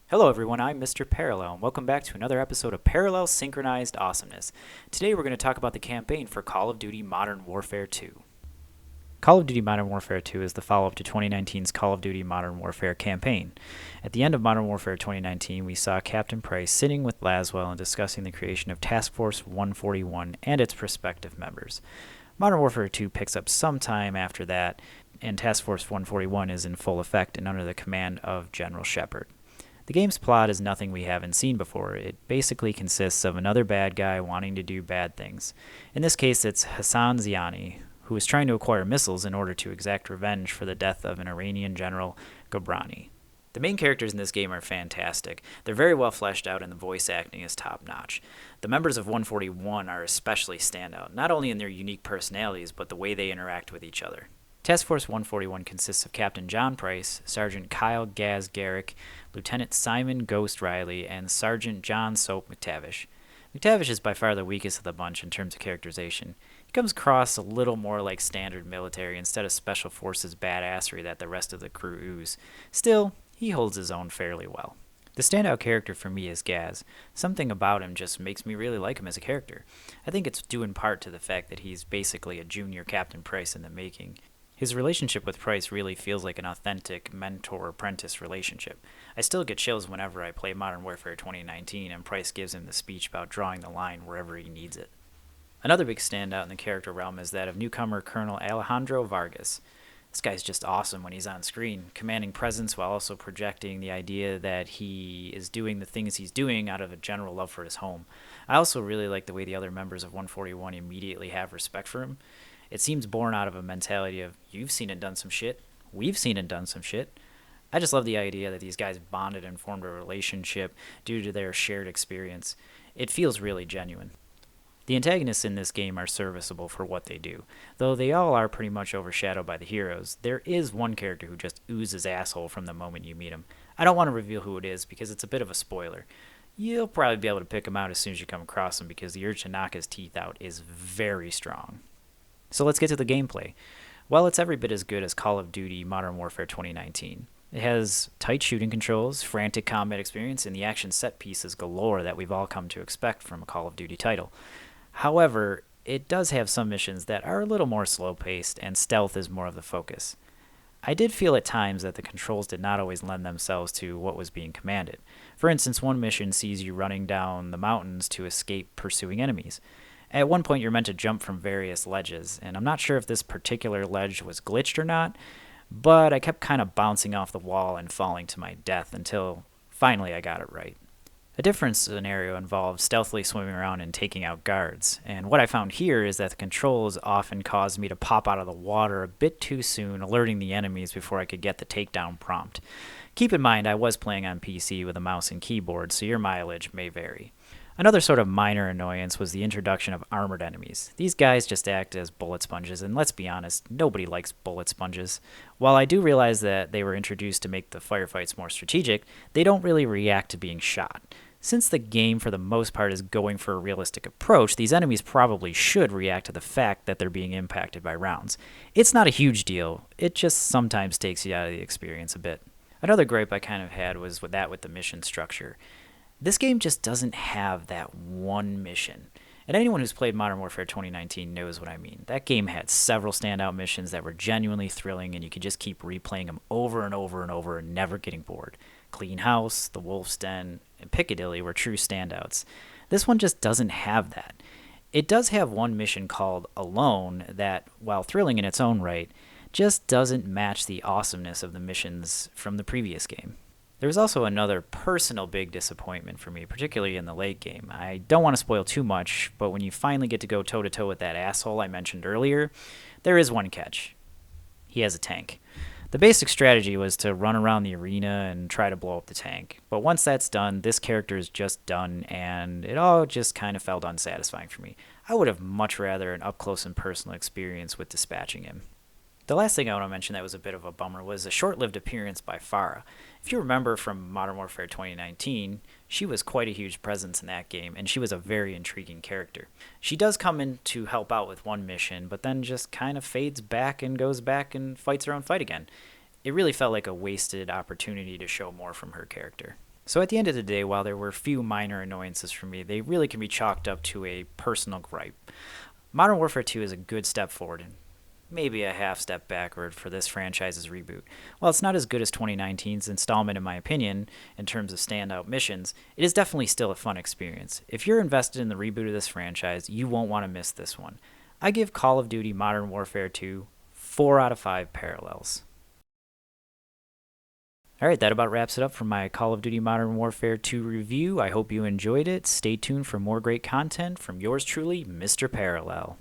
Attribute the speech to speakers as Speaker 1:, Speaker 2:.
Speaker 1: Hello everyone, I'm Mr. Parallel, and welcome back to another episode of Parallel Synchronized Awesomeness. Today we're going to talk about the campaign for Call of Duty Modern Warfare 2. Call of Duty Modern Warfare 2 is the follow-up to 2019's Call of Duty Modern Warfare campaign. At the end of Modern Warfare 2019, we saw Captain Price sitting with Laswell and discussing the creation of Task Force 141 and its prospective members. Modern Warfare 2 picks up some time after that, and Task Force 141 is in full effect and under the command of General Shepard. The game's plot is nothing we haven't seen before. It basically consists of another bad guy wanting to do bad things. In this case, it's Hassan Ziani, who is trying to acquire missiles in order to exact revenge for the death of an Iranian general, Ghobrani. The main characters in this game are fantastic. They're very well fleshed out and the voice acting is top-notch. The members of 141 are especially standout, not only in their unique personalities, but the way they interact with each other. Task Force 141 consists of Captain John Price, Sergeant Kyle Gaz Garrick, Lieutenant Simon Ghost Riley, and Sergeant John Soap McTavish. McTavish is by far the weakest of the bunch in terms of characterization. He comes across a little more like standard military instead of special forces badassery that the rest of the crew ooze. Still, he holds his own fairly well. The standout character for me is Gaz. Something about him just makes me really like him as a character. I think it's due in part to the fact that he's basically a junior Captain Price in the making. His relationship with Price really feels like an authentic mentor-apprentice relationship. I still get chills whenever I play Modern Warfare 2019 and Price gives him the speech about drawing the line wherever he needs it. Another big standout in the character realm is that of newcomer Colonel Alejandro Vargas. This guy's just awesome when he's on screen, commanding presence while also projecting the idea that he is doing the things he's doing out of a general love for his home. I also really like the way the other members of 141 immediately have respect for him. It seems born out of a mentality of, you've seen and done some shit, we've seen and done some shit. I just love the idea that these guys bonded and formed a relationship due to their shared experience. It feels really genuine. The antagonists in this game are serviceable for what they do. Though they all are pretty much overshadowed by the heroes, there is one character who just oozes asshole from the moment you meet him. I don't want to reveal who it is because it's a bit of a spoiler. You'll probably be able to pick him out as soon as you come across him because the urge to knock his teeth out is very strong. So let's get to the gameplay. Well, it's every bit as good as Call of Duty Modern Warfare 2019. It has tight shooting controls, frantic combat experience, and the action set pieces galore that we've all come to expect from a Call of Duty title. However, it does have some missions that are a little more slow-paced, and stealth is more of the focus. I did feel at times that the controls did not always lend themselves to what was being commanded. For instance, one mission sees you running down the mountains to escape pursuing enemies. At one point, you're meant to jump from various ledges, and I'm not sure if this particular ledge was glitched or not, but I kept kind of bouncing off the wall and falling to my death until finally I got it right. A different scenario involves stealthily swimming around and taking out guards, and what I found here is that the controls often caused me to pop out of the water a bit too soon, alerting the enemies before I could get the takedown prompt. Keep in mind I was playing on PC with a mouse and keyboard, so your mileage may vary. Another sort of minor annoyance was the introduction of armored enemies. These guys just act as bullet sponges, and let's be honest, nobody likes bullet sponges. While I do realize that they were introduced to make the firefights more strategic, they don't really react to being shot. Since the game for the most part is going for a realistic approach, these enemies probably should react to the fact that they're being impacted by rounds. It's not a huge deal, it just sometimes takes you out of the experience a bit. Another gripe I kind of had was with the mission structure. This game just doesn't have that one mission. And anyone who's played Modern Warfare 2019 knows what I mean. That game had several standout missions that were genuinely thrilling, and you could just keep replaying them over and over and over and never getting bored. Clean House, The Wolf's Den, and Piccadilly were true standouts. This one just doesn't have that. It does have one mission called Alone that, while thrilling in its own right, just doesn't match the awesomeness of the missions from the previous game. There was also another personal big disappointment for me, particularly in the late game. I don't want to spoil too much, but when you finally get to go toe-to-toe with that asshole I mentioned earlier, there is one catch. He has a tank. The basic strategy was to run around the arena and try to blow up the tank. But once that's done, this character is just done, and it all just kind of felt unsatisfying for me. I would have much rather an up-close and personal experience with dispatching him. The last thing I want to mention that was a bit of a bummer was a short-lived appearance by Farah. If you remember from Modern Warfare 2019, she was quite a huge presence in that game, and she was a very intriguing character. She does come in to help out with one mission, but then just kind of fades back and goes back and fights her own fight again. It really felt like a wasted opportunity to show more from her character. So at the end of the day, while there were few minor annoyances for me, they really can be chalked up to a personal gripe. Modern Warfare 2 is a good step forward and maybe a half step backward for this franchise's reboot. While it's not as good as 2019's installment in my opinion, in terms of standout missions, it is definitely still a fun experience. If you're invested in the reboot of this franchise, you won't want to miss this one. I give Call of Duty Modern Warfare 2 4 out of 5 parallels. Alright, that about wraps it up for my Call of Duty Modern Warfare 2 review. I hope you enjoyed it. Stay tuned for more great content from yours truly, Mr. Parallel.